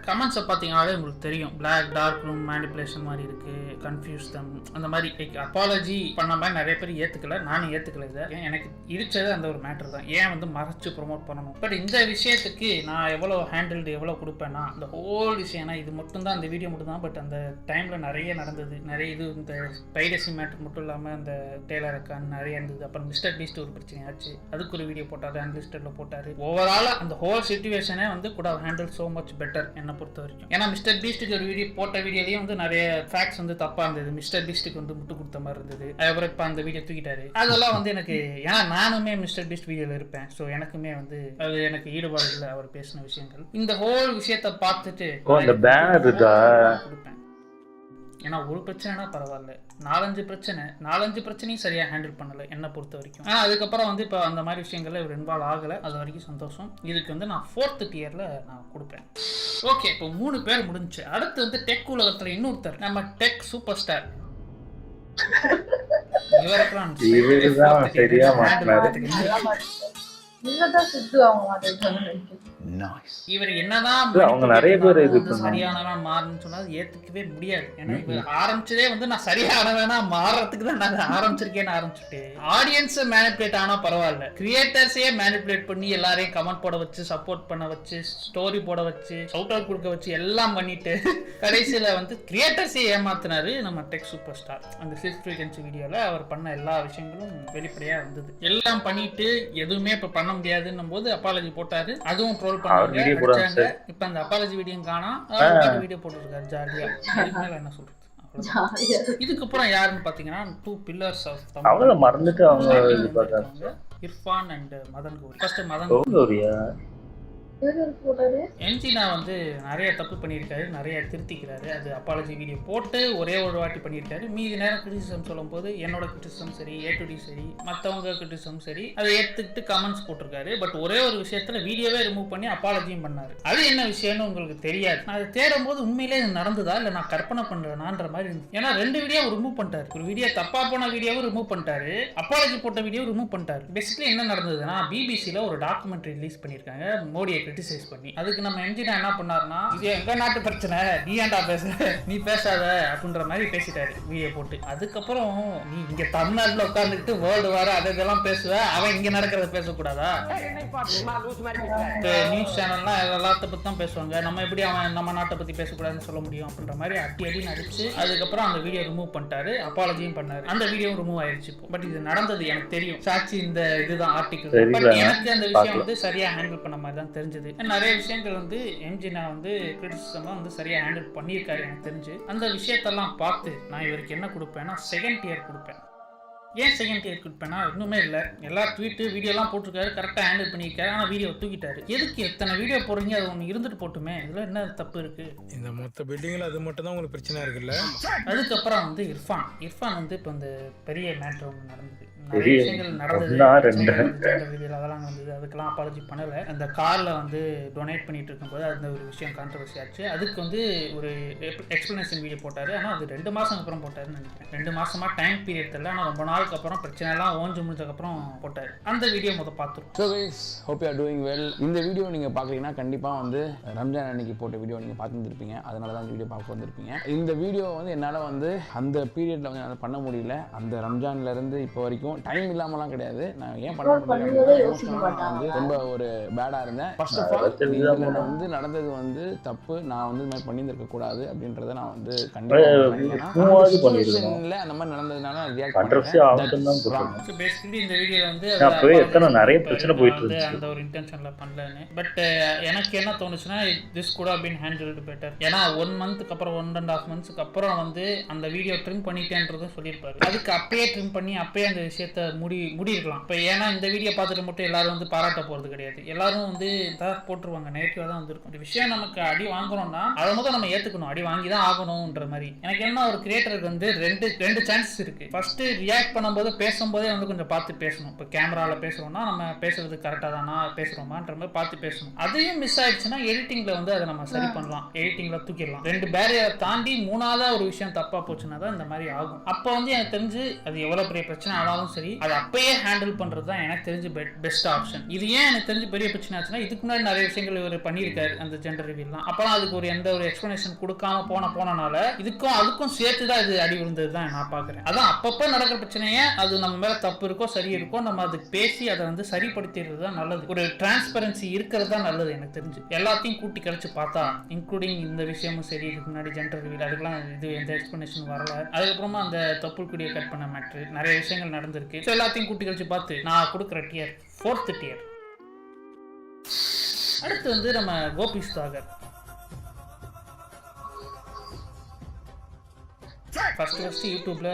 கமெண்ட்ஸை பார்த்தீங்கன்னாலே உங்களுக்கு தெரியும், பிளாக் டார்க் ரூம் மேனிப்புலேஷன் மாதிரி இருக்கு, கன்ஃபியூஸ் தம் அந்த மாதிரி. அப்பாலஜி பண்ண மாதிரி நிறைய பேர் ஏற்றுக்கல, நானும் ஏற்றுக்கல. இதை எனக்கு இடிச்சது அந்த ஒரு மேட்டர் தான், ஏன் வந்து மறைச்சு ப்ரொமோட் பண்ணணும். பட் இந்த விஷயத்துக்கு நான் எவ்வளோ ஹேண்டில்டு எவ்வளோ கொடுப்பேன்னா இந்த ஹோல் விஷயம், ஏன்னா இது மட்டும்தான் அந்த வீடியோ மட்டும் தான். பட் அந்த டைமில் நிறைய நடந்தது, நிறைய இது இந்த பைரசி மேட்டர் மட்டும் இல்லாமல் இந்த டெய்லர் அக்கான் நிறைய இருந்தது. அப்புறம் மிஸ்டர் பீஸ்ட் ஒரு பிரச்சனை ஆச்சு, அதுக்கு ஒரு வீடியோ போட்டார், அன்லிஸ்டடில் போட்டார். ஓவராலாக அந்த ஹோல் சிச்சுவேஷனே வந்து கூட ஹேண்டில் so much better என்னை பொறுத்த வரைக்கும். ஏன்னா மிஸ்டர் பீஸ்டுக்கு ஒரு வீடியோ போட்ட வீடியோலயும் வந்து நிறைய ஃபேக்ட்ஸ் வந்து தப்பா இருந்தது, மிஸ்டர் பீஸ்டுக்கு வந்து முட்டு கொடுத்த மாதிரி இருந்தது. அதுக்கப்புறம் இப்போ அந்த வீடியோ தூக்கிட்டாரு. அதெல்லாம் வந்து எனக்கு, ஏன்னா நானுமே மிஸ்டர் பீஸ்ட் வீடியோல இருப்பேன், ஸோ எனக்குமே வந்து அது எனக்கு ஈடுபாடு இல்லை அவர் பேசின விஷயங்கள். இந்த ஹோல் விஷயத்தை பார்த்துட்டு கொடுப்பேன். ஏன்னா ஒரு பிரச்சனைனா பரவாயில்ல, 4-5 பிரச்சனையும் சரியாக ஹேண்டில் பண்ணலை என்னை பொறுத்த வரைக்கும். ஆனால் அதுக்கப்புறம் வந்து இப்போ அந்த மாதிரி விஷயங்கள்ல இவர் இன்வால்வ் ஆகலை, அது வரைக்கும் சந்தோஷம். இதுக்கு வந்து நான் 4th tier-ல நான் கொடுப்பேன். ஓகே, இப்போ 3 பேர் முடிஞ்சு. அடுத்து வந்து டெக் உலகத்தில் இன்னொருத்தர், நம்ம டெக் சூப்பர் ஸ்டார். இவருக்குலாம் இவர் என்னதான் சரியானவனா மாறணும்னு சொன்னா ஏத்துக்கவே முடியாது. ஏன்னா இவர் ஆரம்பிச்சதே வந்து நான் சரியானவனா மாறதுக்கு தான் நான் ஆரம்பிச்சிருக்கேன்னு ஆரம்பிச்சுட்டு, ஆடியன்ஸ் மேனிபுலேட் ஆனா பரவாயில்ல, கிரியேட்டர்ஸே மேனிபுலேட் பண்ணி எல்லாரையும் கமெண்ட் போட வச்சு, சப்போர்ட் பண்ண வச்சு, ஸ்டோரி போட வச்சு, ஷவுட் அவுட் கொடுக்க வச்சு எல்லாம் பண்ணிட்டு கடைசியில வந்து கிரியேட்டர்ஸே ஏமாத்தினாரு நம்ம டெக் சூப்பர் ஸ்டார். அந்த சித் ஃப்ரீக்வன்சி வீடியோல அவர் பண்ண எல்லா விஷயங்களும் வெளிப்படையா இருந்தது. எல்லாம் பண்ணிட்டு எதுவுமே இப்ப பண்ண முடியாதுன்னும் போது அப்பாலஜி போட்டாரு, அதுவும் ட்ரோல் பண்ணாங்க. இப்ப அந்த அப்பாலஜி வீடியோ காணா வீடியோ போட்டுருக்காரு ஜாலியா. இதுக்கு மேல என்ன சொல்றது? இதுக்கப்புறம் யாருன்னு பாத்தீங்கன்னா 2 pillars ஆஃப் தமிழ் மறந்துட்டு அவங்க இர்ஃபான் அண்ட் மதன் கௌரி. ஃபர்ஸ்ட் மதன் கௌரியா என்ஜினா வந்து நிறைய தப்பு பண்ணியிருக்காரு, நிறைய திருத்திக்கிறாரு. அது அப்பாலஜி வீடியோ போட்டு ஒரே ஒரு வாட்டி பண்ணியிருக்காரு. மீதி நேரம் கிரிட்டிசிசம் சொல்லும் போது என்னோட கிரிட்டிசிசம் சரி, A2D சரி, மற்றவங்க கிரிட்டிசிசம் சரி, அதை எடுத்துக்கிட்டு கமெண்ட்ஸ் போட்டிருக்காரு. பட் ஒரே ஒரு விஷயத்துல வீடியோவே ரிமூவ் பண்ணி அப்பாலஜியும் பண்ணாரு. அது என்ன விஷயம்னு உங்களுக்கு தெரியாது. நான் அதை தேடும் போது உண்மையிலே இது நடந்ததா இல்லை நான் கற்பனை பண்றேனான்ற மாதிரி இருந்துச்சு. ஏன்னா 2 வீடியோ ரிமூவ் பண்ணிட்டாரு. ஒரு வீடியோ தப்பா போன வீடியோவும் ரிமூவ் பண்ணிட்டாரு, அப்பாலஜி போட்ட வீடியோ ரிமூவ் பண்ணிட்டாரு. பேசிக்கலி என்ன நடந்ததுன்னா, பிபிசியில் ஒரு டாக்குமெண்ட்ரி ரிலீஸ் பண்ணியிருக்காங்க மோடியை கிரிட்டிசைஸ் பண்ணி. அதுக்கு நம்ம என்ஜினா என்ன பண்ணாருன்னா, இது எங்க நாட்டு பிரச்சனை, நீ ஏன்டா பேசுற, நீ பேசாத அப்படின்ற மாதிரி பேசிட்டாரு வீடியோ போட்டு. அதுக்கப்புறம் நீ இங்க தமிழ்நாட்டுல உட்கார்ந்துட்டு வேர்ல்டு வார அதெல்லாம் பேசுவ, அவன் இங்க நடக்கிறத பேசக்கூடாதா? நியூஸ் சேனல்லாம் எல்லாத்த பத்தி தான் பேசுவாங்க, நம்ம எப்படி அவன் நம்ம நாட்டை பத்தி பேசக்கூடாதுன்னு சொல்ல முடியும் அப்படின்ற மாதிரி அடி நடிச்சு அதுக்கப்புறம் அந்த வீடியோ ரிமூவ் பண்ணிட்டாரு, அப்பாலஜியும் பண்ணாரு. அந்த வீடியோ ரிமூவ் ஆயிடுச்சு. பட் இது நடந்தது எனக்கு தெரியும், சாட்சி இந்த இதுதான் ஆர்டிகல். பட் எனக்கு அந்த விஷயம் வந்து சரியா ஹேண்டில் பண்ண மாதிரி தான் தெரிஞ்சது. நிறைய விஷயங்கள் வந்து எம்ஜினா வந்து கிரிட்டிசிசமாக வந்து சரியாக ஹேண்டில் பண்ணியிருக்காரு எனக்கு தெரிஞ்சு. அந்த விஷயத்தெல்லாம் பார்த்து நான் இவருக்கு என்ன கொடுப்பேன்னா 2nd tier கொடுப்பேன். ஏன் 2nd tier கொடுப்பேன்னா, இன்னுமே இல்லை, எல்லா ட்வீட்டு வீடியோலாம் போட்டிருக்காரு, கரெக்டாக ஹேண்டில் பண்ணியிருக்காரு. ஆனால் வீடியோ தூக்கிட்டாரு. எதுக்கு எத்தனை வீடியோ போடுறீங்க, அது ஒன்று இருந்துட்டு போட்டுமே, இதில் என்ன தப்பு இருக்கு? இந்த மொத்த பில்டிங்கில் அது மட்டும் தான் உங்களுக்கு பிரச்சனை இருக்குல்ல. அதுக்கப்புறம் வந்து இர்ஃபான் வந்து இப்போ இந்த பெரிய மேட்ரு ஒன்று நடந்தது, நிறைய விஷயங்கள் நடந்தது, அதெல்லாம் வந்தது. அதுக்கெல்லாம் அப்பாலஜி பண்ணலை. அந்த காரில் வந்து டொனேட் பண்ணிட்டு இருக்கும்போது அந்த ஒரு விஷயம் கான்ட்ரவர்சி ஆச்சு. அதுக்கு வந்து ஒரு எக்ஸ்பிளனேஷன் வீடியோ போட்டார். ஆனால் அது 2 மாதம் அப்புறம் போட்டாருன்னு நினைக்கிறேன். 2 மாசமா டைம் பீரியட் தெரியல, ஆனால் ரொம்ப நாளுக்கு அப்புறம் பிரச்சனை எல்லாம் ஓஞ்சு முடிஞ்சதுக்கப்புறம் போட்டார். அந்த வீடியோ பார்த்துருவோம். So guys, hope you are doing well. இந்த வீடியோ நீங்கள் பார்க்குறீங்கன்னா கண்டிப்பாக வந்து ரம்ஜான் அன்னைக்கு போட்ட வீடியோ நீங்கள் பார்த்துருப்பீங்க, அதனால தான் இந்த வீடியோ பார்க்க வந்திருப்பீங்க. இந்த வீடியோ வந்து என்னால் வந்து அந்த பீரியடில் வந்து என்னால் பண்ண முடியல. அந்த ரம்ஜான்லேருந்து இப்போ வரைக்கும் டைம் இல்லாமலாம் கிடையாது. நான் ஏன் பண்ண வந்து ரொம்ப ஒரு பேடாக இருந்தேன். ஃபர்ஸ்ட் ஆஃப் ஆல் இதில் வந்து நடந்தது வந்து தப்பு, நான் வந்து இந்த மாதிரி பண்ணியிருந்திருக்க கூடாது அப்படின்றத நான் வந்து கண்டிப்பாக அந்த மாதிரி நடந்ததுனால ரியாக்ட் பண்ணுறேன். பேசிக்கலி இந்த வீடியோ வந்து நிறைய பிரச்சனை போயிட்டு இருந்துச்சு, அந்த ஒரு இன்டென்ஷன்ல பண்ணலன்னு. பட் எனக்கு என்ன தோணுச்சுன்னா, this could have been handled better. ஏன்னா 1 மந்த்துக்கு அப்புறம் 1.5 months அப்புறம் வந்து அந்த வீடியோ ட்ரிம் பண்ணிட்டேன்றதும் சொல்லியிருப்பாரு. அதுக்கு அப்பயே ட்ரிம் பண்ணி அப்பயே அந்த விஷயம் விஷயத்த முடியிருக்கலாம். இப்போ ஏன்னா இந்த வீடியோ பார்த்துட்டு மட்டும் எல்லாரும் வந்து பாராட்ட போகிறது கிடையாது. எல்லாரும் வந்து தான் போட்டுருவாங்க, நெகட்டிவாக தான் வந்துருக்கும். இந்த விஷயம் நமக்கு அடி வாங்குறோம்னா அதை முதல் நம்ம ஏற்றுக்கணும், அடி வாங்கி தான் ஆகணும்ன்ற மாதிரி. எனக்கு என்ன ஒரு கிரியேட்டருக்கு வந்து ரெண்டு சான்சஸ் இருக்குது. ஃபர்ஸ்ட் ரியாக்ட் பண்ணும்போது பேசும்போதே வந்து கொஞ்சம் பார்த்து பேசணும். இப்போ கேமராவில் பேசுகிறோம்னா நம்ம பேசுறது கரெக்டாக தானா பேசுகிறோமான்ற மாதிரி பார்த்து பேசணும். அதையும் மிஸ் ஆயிடுச்சுன்னா எடிட்டிங்கில் வந்து அதை நம்ம சரி பண்ணலாம், எடிட்டிங்கில் தூக்கிடலாம். 2 பேரியரை தாண்டி 3ஆவதா ஒரு விஷயம் தப்பாக போச்சுன்னா தான் இந்த மாதிரி ஆகும். அப்போ வந்து எனக்கு தெரிஞ்சு அது எவ்வளோ பெரிய பிரச்சனை ஆனாலும் சரி அதை அப்பயே ஹேண்டில் பண்ணுறது தான் எனக்கு தெரிஞ்சு பெஸ்ட் ஆப்ஷன். இது ஏன் எனக்கு தெரிஞ்சு பெரிய பிரச்சனை ஆச்சுன்னா இதுக்கு முன்னாடி நிறைய விஷயங்கள் இவர் பண்ணியிருக்காரு அந்த ஜெண்டர் ரிவீல்லாம். அப்போலாம் அதுக்கு எந்த ஒரு எக்ஸ்பிளனேஷன் கொடுக்காம போனனால அதுக்கும் சேர்த்து தான் இது அடி விழுந்தது தான் நான் பார்க்குறேன். அதான் அப்பப்போ நடக்கிற பிரச்சனையே அது நம்ம மேலே தப்பு இருக்கோ சரி இருக்கோ நம்ம அதுக்கு பேசி அதை வந்து சரிப்படுத்திடுறது தான் நல்லது. ஒரு டிரான்ஸ்பரன்சி இருக்கிறது தான் நல்லது எனக்கு தெரிஞ்சு. எல்லாத்தையும் கூட்டி கழிச்சு பார்த்தா இன்க்ளூடிங் இந்த விஷயமும் சரி, இதுக்கு முன்னாடி ஜெண்டர் ரிவீல் அதுக்கெல்லாம் இது எந்த எக்ஸ்பிளனேஷன் வரல. அதுக்கப்புறமா அந்த தொப்புள் குடியை கட் பண்ண மேட்ரு நிறைய விஷயங்கள் நடந்திருக்கு. ஸோ எல்லாத்தையும் கூட்டி கழிச்சு பார்த்து நான் கொடுக்குற டியர் 4th tier. அடுத்து வந்து நம்ம கோபி சுதாகர். ஃபர்ஸ்ட் யூடியூப்ல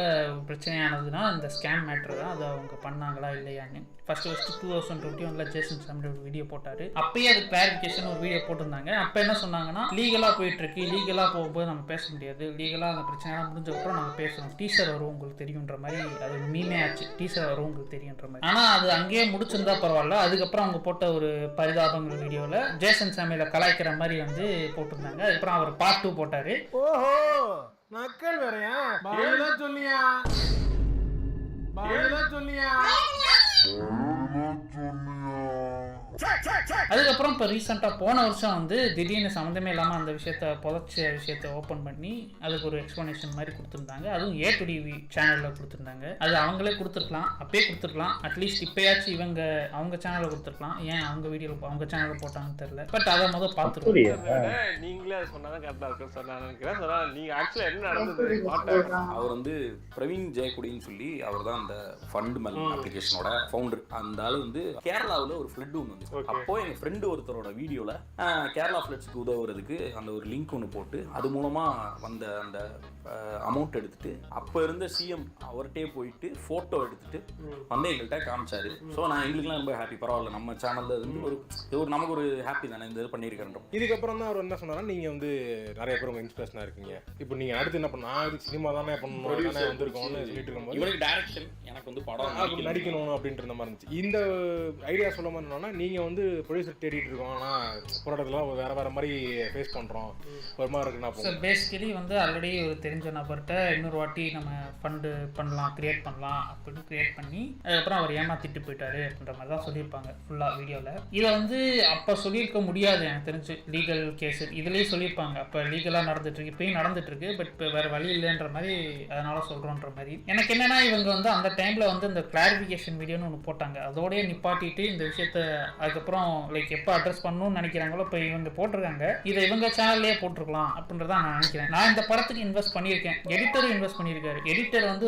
பிரச்சனையானதுன்னா இந்த ஸ்கேம் மேட்ரு தான். அதை அவங்க பண்ணாங்களா இல்லையான்னு ஃபர்ஸ்ட் 2021 ஜேசன் சாமி ஒரு வீடியோ போட்டாரு. அப்பயே அது கிளாரிஃபிகேஷன் ஒரு வீடியோ போட்டிருந்தாங்க. அப்போ என்ன சொன்னாங்கன்னா லீகலாக போயிட்டு இருக்கு, லீகலாக போகும்போது நம்ம பேச முடியாது, லீகலாக அந்த பிரச்சனைலாம் முடிஞ்சதுக்கப்புறம் நம்ம பேசணும், டீசர் வரும் உங்களுக்கு தெரியுன்ற மாதிரி அது மீமே ஆச்சு. டீசர் வரும் உங்களுக்கு தெரியுன்ற மாதிரி. ஆனால் அது அங்கேயே முடிச்சிருந்தா பரவாயில்ல. அதுக்கப்புறம் அவங்க போட்ட ஒரு பரிதாபங்கள் வீடியோவில் ஜேசன் சாமியில கலாய்க்கிற மாதிரி வந்து போட்டிருந்தாங்க. அதுக்கப்புறம் அவர் பார்ட் 2 போட்டாரு. ஓஹோ மக்கள் வேறையா சொல்லியா அதுக்கப்புறம் இப்போ ரீசெண்டாக போன வருஷம் வந்து திடீர்னு சம்மந்தமே இல்லாமல் அந்த புதைச்ச விஷயத்தை ஓப்பன் பண்ணி அதுக்கு ஒரு எக்ஸ்பிளனேஷன் மாதிரி கொடுத்துருந்தாங்க. அதுவும் A2DV சேனலில் கொடுத்துருந்தாங்க. அது அவங்களே கொடுத்துருக்கலாம், அப்பயே கொடுத்துருக்கலாம். அட்லீஸ்ட் இப்போயாச்சும் அவங்க சேனலில் கொடுத்துருக்கலாம். ஏன் அவங்க வீடியோவில் அவங்க சேனலில் போட்டாங்கன்னு தெரியல. பட் அதை முதல் பார்த்துருக்கோம். நீங்களே அதை சொன்னாதான் கரெக்டாக இருக்கும் சார். நான் நினைக்கிறேன் நீங்கள் ஆக்சுவலாக என்ன நடந்தது. அவர் வந்து பிரவீன் ஜெயக்குடின்னு சொல்லி அவர் தான் அந்த ஃபண்ட் மெல் அப்ளிகேஷனோட ஃபவுண்டர். அந்த ஆள் வந்து கேரளாவில் ஒரு ஃப்ளட் ஒன்று வந்து அப்போ எங்கள் ஃப்ரெண்டு ஒருத்தரோட வீடியோவில் கேரளா ஃப்ளட்ஸ்க்கு உதவுறதுக்கு அந்த ஒரு லிங்க் ஒன்று போட்டு அது மூலமாக வந்த அந்த அமௌண்ட் எடுத்துட்டு அப்போ இருந்த சிஎம் அவர்கிட்டே போயிட்டு ஃபோட்டோ எடுத்துட்டு வந்து எங்கள்கிட்ட காமிச்சாரு. ஸோ நான் எங்களுக்குலாம் ரொம்ப ஹாப்பி. பரவாயில்ல, நம்ம சேனலில் இருந்து ஒரு நமக்கு ஒரு ஹாப்பி தானே இந்த இது பண்ணியிருக்கேன். இதுக்கப்புறம் தான் அவர் என்ன சொன்னாரா, நீங்கள் வந்து நிறைய பேர் உங்கள் இன்ஸ்பிரேஷனாக இருக்கீங்க. இப்போ நீங்கள் அடுத்து என்ன பண்ண, நான் சினிமா தானே பண்ணணும் தானே வந்திருக்கோம்னு சொல்லிட்டு இருக்கும்போது இவனுக்கு டேரக்ஷன் எனக்கு வந்து படம் நடிக்கணும் அப்படின்ற மாதிரி இருந்துச்சு. இந்த ஐடியா சொல்ல மாதிரி என்னன்னா, நீங்கள் வந்து ப்ரொடியூசர் தேடிட்டு இருக்கோம், ஆனால் போராட்டத்தில் வேறு மாதிரி ஃபேஸ் பண்ணுறோம் ஒரு மாதிரி இருக்குன்னா. ஸோ பேசிக்கலி வந்து ஆல்ரெடி ஒரு தெரிஞ்ச நபர்கிட்ட இன்னொரு வாட்டி நம்ம ஃபண்டு பண்ணலாம், கிரியேட் பண்ணலாம் அப்படின்னு கிரியேட் பண்ணி அதுக்கப்புறம் அவர் ஏமாத்திட்டு போயிட்டாரு அப்படின்ற மாதிரி தான் சொல்லியிருப்பாங்க ஃபுல்லாக வீடியோவில். இதை வந்து அப்போ சொல்லியிருக்க முடியாது எனக்கு தெரிஞ்சு. லீகல் கேஸு இதுலேயே சொல்லியிருப்பாங்க. அப்போ லீகலாக நடந்துட்டுருக்கு, இப்போயும் நடந்துட்டுருக்கு. பட் இப்போ வேறு வழி இல்லைன்ற மாதிரி அதனால் சொல்கிறோன்ற மாதிரி. எனக்கு என்னென்னா இவங்க வந்து அந்த டைமில் வந்து இந்த கிளாரிஃபிகேஷன் வீடியோன்னு ஒன்று போட்டாங்க. அதோடய நிப்பாட்டிட்டு இந்த விஷயத்த அதுக்கப்புறம் லைக் எப்போ அட்ரஸ் பண்ணணும்னு நினைக்கிறாங்களோ இப்போ இவங்க போட்டிருக்காங்க. இதை இவங்க சேனல்லே போட்டிருக்கலாம் அப்படின்றதான் நான் நினைக்கிறேன். நான் இந்த படத்துக்கு இன்வெஸ்ட் பண்ணியிருக்கேன், எடிட்டரும் இன்வெஸ்ட் பண்ணியிருக்காரு. எடிட்டர் வந்து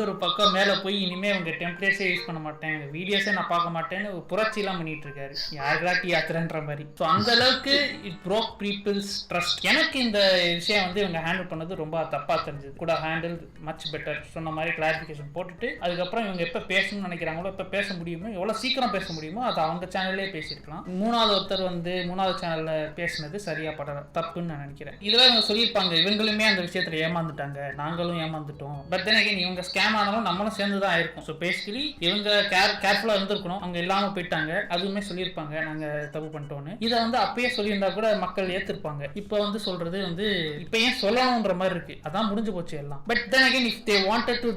ஒரு பக்கம் மேலே போய் இனிமேல் அவங்க டெம்ப்ளேட்ஸே யூஸ் பண்ண மாட்டேன், வீடியோஸே நான் பார்க்க மாட்டேன்னு புரட்சிலாம் பண்ணிட்டு இருக்காரு. யாருக்காட்டி யாத்திரன்ற மாதிரி. ஸோ அந்த அளவுக்கு இட் ப்ரோக் பீப்புள்ஸ் ட்ரஸ்ட். எனக்கு இந்த விஷயம் வந்து இவங்க ஹேண்டில் பண்ணது ரொம்ப தப்பாக தெரிஞ்சது. கூட ஹேண்டில் மச் பெட்டர். சொன்ன மாதிரி கிளாரிஃபிகேஷன் போட்டுட்டு அதுக்கப்புறம் இவங்க எப்போ பேசணும்னு நினைக்கிறாங்களோ எப்போ பேச முடியுமோ எவ்வளோ சீக்கிரம் பேச முடியுமோ அதை அவங்க சேனல்லே பேசியிருக்கலாம். மூணாவது சேனலில் பேசினது சரியா பட தப்புன்னு நான் நினைக்கிறேன். இதெல்லாம் இவங்க சொல்லியிருப்பாங்க, இவங்களுமே அந்த விஷயத்தில் ஏமாந்துட்டாங்க, நாங்களும் ஏமாந்துட்டோம். பட் தென் இவங்க ஸ்கேம் ஆனாலும் நம்மளும் சேர்ந்து தான் ஆயிருக்கும். ஸோ பேசிக்கலி இவங்க கேர்ஃபுல்லாக இருந்திருக்கணும். அவங்க இல்லாமல் போயிட்டாங்க, அதுவுமே சொல்லியிருப்பாங்க நாங்கள் தப்பு பண்ணிட்டோன்னு. இதை வந்து அப்பயே சொல்லியிருந்தா கூட மக்கள் ஏற்றிருப்பாங்க. இப்போ வந்து சொல்றது வந்து இப்போ ஏன் சொல்லணுன்ற மாதிரி இருக்கு. அதான் முடிஞ்சு போச்சு எல்லாம். But then again if they wanted to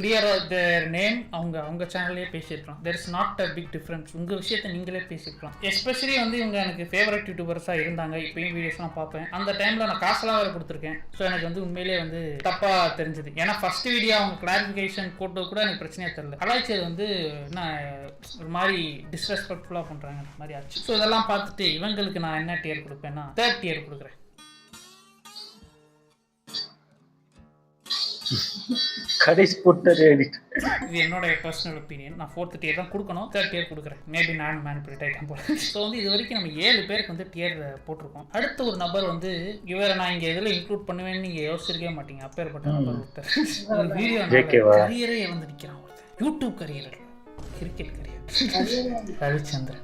clear their name அவங்க சேனல்லே பேசியிருக்கலாம். There is not a big difference. உங்கள் விஷயத்தை நீங்களே பேசியிருக்கலாம். எஸ்பெஷலி வந்து இவங்க எனக்கு ஃபேவரட் யூடியூபர்ஸாக இருந்தாங்க. இப்பயும் வீடியோஸ்லாம் பார்ப்பேன். அந்த டைமில் நான் காசெல்லாம் வேறு கொடுத்துருக்கேன். ஸோ எனக்கு வந்து உண்மையிலே வந்து தப்பாக தெரிஞ்சுது. ஏன்னா ஃபர்ஸ்ட் வீடியோ அவங்க கிளாரிஃபிகேஷன் போட்டது கூட எனக்கு பிரச்சனையே தெரியல. கலாய்ச்சது வந்து என்ன ஒரு மாதிரி டிஸ்ரெஸ்பெக்ட்ஃபுல்லாக பண்ணுறாங்க மாதிரி ஆச்சு. ஸோ இதெல்லாம் பார்த்துட்டு இவங்களுக்கு நான் என்ன டியர் கொடுப்பேன்னா 3rd tier கொடுக்குறேன். கடைசி போட்டது எடிட். இது என்னோட பர்சனல் ஒப்பீனியன். நான் 4th tier தான் கொடுக்கணும், 3rd tier கொடுக்குறேன். மேபி நான் மேனிபுலேட் ஆகிட்டேன் போல. ஸோ வந்து இது வரைக்கும் நம்ம 7 பேருக்கு வந்து டியர் போட்டிருக்கோம். அடுத்த ஒரு நபர் வந்து இவரை நான் இங்கே இதில் இன்க்ளூட் பண்ணுவேன்னு நீங்கள் யோசிச்சிருக்கவே மாட்டீங்க. அப்பேற்பட்ட நபர் ஒருத்தர் ஒரு வீடியோ கரியரே இழந்து நிற்கிறான். ஒருத்தர் YouTube career, cricket career, Ravichandran.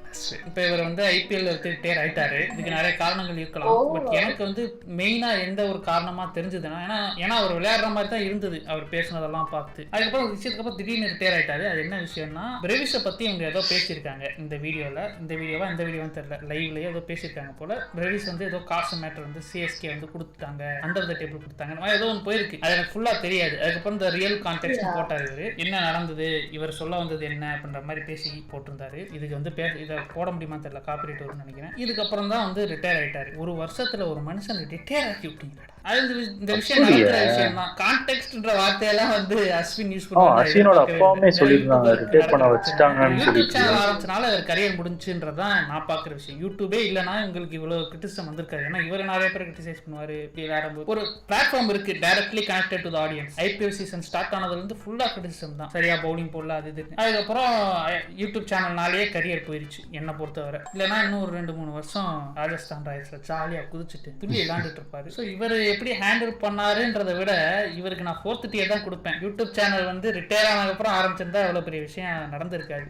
இப்போ இவர் வந்து ஐபிஎல் ரிட்டையர் ஆயிட்டாரு. இதுக்கு நிறைய காரணங்கள் இருக்கலாம். பட் எனக்கு வந்து மெயினா எந்த ஒரு காரணமா தெரிஞ்சதுன்னா, ஏன்னா அவர் விளையாடுற மாதிரி தான் இருந்தது அவர் பேசுனதெல்லாம் பார்த்து. அதுக்கப்புறம் ஒரு விஷயத்துக்கு அப்புறம் திடீர்னு ரிட்டையர் ஆயிட்டாரு. அது என்ன விஷயம்னா, பிரேவிஸை பத்தி இவங்க ஏதோ பேசியிருக்காங்க இந்த வீடியோவான்னு தெரியல, லைவ்லயே ஏதோ பேசியிருக்காங்க போல. பிரேவிஸ் வந்து ஏதோ காசு மேட்டர் வந்து சிஎஸ்கே வந்து கொடுத்துட்டாங்க, அண்டர் த டேபிள் கொடுத்தாங்க, ஏதோ ஒன்று போயிருக்கு. அது எனக்கு ஃபுல்லா தெரியாது. அதுக்கப்புறம் இந்த ரியல் கான்டெக்ட் போட்டார் இவர், என்ன நடந்தது, இவர் சொல்ல வந்தது என்ன அப்படின்ற மாதிரி பேசி போட்டிருந்தாரு. இதுக்கு வந்து இதை போட முடியுமா தெரியல, காப்பிரைட் வரும்னு நினைக்கிறேன். இதுக்கப்புறம் தான் வந்து ரிட்டையர் ஆயிட்டாரு. ஒரு வருஷத்துல ஒரு மனுஷன் ரிட்டையர் ஆக்கி விட்டீங்க. அது இந்த விஷயம் நடக்கிற விஷயம் தான். கான்டெக்ஸ்ட்ன்ற வார்த்தையெல்லாம் வந்து அஸ்வின் யூஸ் பண்ணுவாங்க. அஸ்வினோட அப்பாவுமே சொல்லிருந்தாங்க ரிட்டையர் பண்ண வச்சிட்டாங்கன்னு சொல்லி. யூடியூப் சேனல் ஆரம்பிச்சனால அவர் கரியர் முடிஞ்சுன்றதான் நான் பாக்குற விஷயம். யூடியூபே இல்லைன்னா உங்களுக்கு இவ்வளவு கிரிட்டிசிசம் வந்திருக்காரு. ஏன்னா இவர் நிறைய பேர் கிரிட்டிசைஸ் பண்ணுவாரு. ஒரு பிளாட்ஃபார்ம் இருக்கு directly connected to the audience. IPL season start ஆனதுல இருந்து ஃபுல்லா கிரிட்டிசிசம் தான். சரியா பவுலிங் போடல அது இது. அதுக்கப்புறம் யூடியூப் சேனல்னாலேயே கரியர் போயிருச்சு என்ன பொறுத்தவரை. இல்லைன்னா இன்னும் ஒரு 2-3 வருஷம் ராஜஸ்தான் ராயல்ஸ்ல ஜாலியா குதிச்சுட்டு துள்ளி விளையாண்டுட்டு இருப்பாரு. ஸோ இவர் எப்படி ஹேண்டில் பண்ணாருன்றதை விட இவருக்கு நான் 4th tier தான் கொடுப்பேன். யூடியூப் சேனல் வந்து ரிட்டையர் ஆனதுக்கப்புறம் ஆரம்பிச்சிருந்தா எவ்வளவு பெரிய விஷயம் நடந்திருக்காது.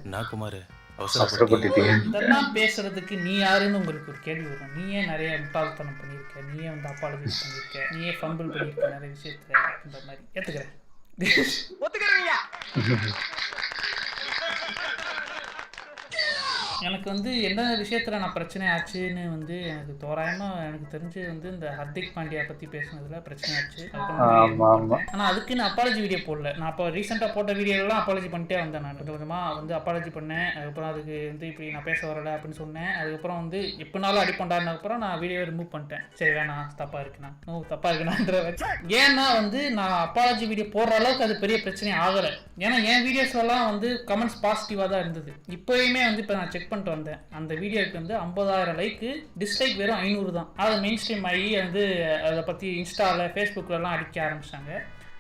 இதெல்லாம் பேசுறதுக்கு நீ யாருன்னு உங்களுக்கு ஒரு கேள்வி வரும். நீயே நிறைய முட்டாள்தனம் பண்ணியிருக்க, நீயே வந்து அப்பாலஜைஸ் பண்ணியிருக்க, நீயே ஃபம்பிள் பண்ணியிருக்க நிறைய விஷயத்த இந்த மாதிரி ஏத்துக்கிறேன். எனக்கு வந்து எந்த விஷயத்தில் நான் பிரச்சனை ஆச்சுன்னு வந்து எனக்கு தோராயமாக எனக்கு தெரிஞ்சு வந்து இந்த ஹர்திக் பாண்டியா பற்றி பேசுனதுல பிரச்சனை ஆச்சு. ஆனால் அதுக்குன்னு அப்பாலஜி வீடியோ போடல. நான் அப்போ ரீசெண்டாக போட்ட வீடியோலாம் அப்பாலஜி பண்ணிட்டே வந்தேன். நான் கொஞ்சமாக வந்து அப்பாலஜி பண்ணேன். அதுக்கப்புறம் அதுக்கு வந்து இப்படி நான் பேச வரலை அப்படின்னு சொன்னேன். அதுக்கப்புறம் வந்து எப்படினாலும் அடிப்பண்டாருனதுக்கப்புறம் நான் வீடியோ ரிமூவ் பண்ணிட்டேன். சரி வேணாம், தப்பாக இருக்குண்ணா, தப்பாக இருக்குண்ணான்ற. ஏன்னா வந்து நான் அப்பாலஜி வீடியோ போடுற அளவுக்கு அது பெரிய பிரச்சனை ஆகலை. ஏன்னா என் வீடியோஸ்லாம் வந்து கமெண்ட்ஸ் பாசிட்டிவாக தான் இருந்தது. இப்போயுமே வந்து இப்போ நான் செக் பண்ணிட்டு வந்தேன். அந்த வீடியோக்கு வந்து 50,000 லைக்கு, டிஸ்லைக் வெறும் 500 தான். அது மெயின் ஸ்ட்ரீம் ஆகி வந்து அதை பற்றி இன்ஸ்டாவில் ஃபேஸ்புக்கிலலாம் அடிக்க ஆரம்பிச்சாங்க.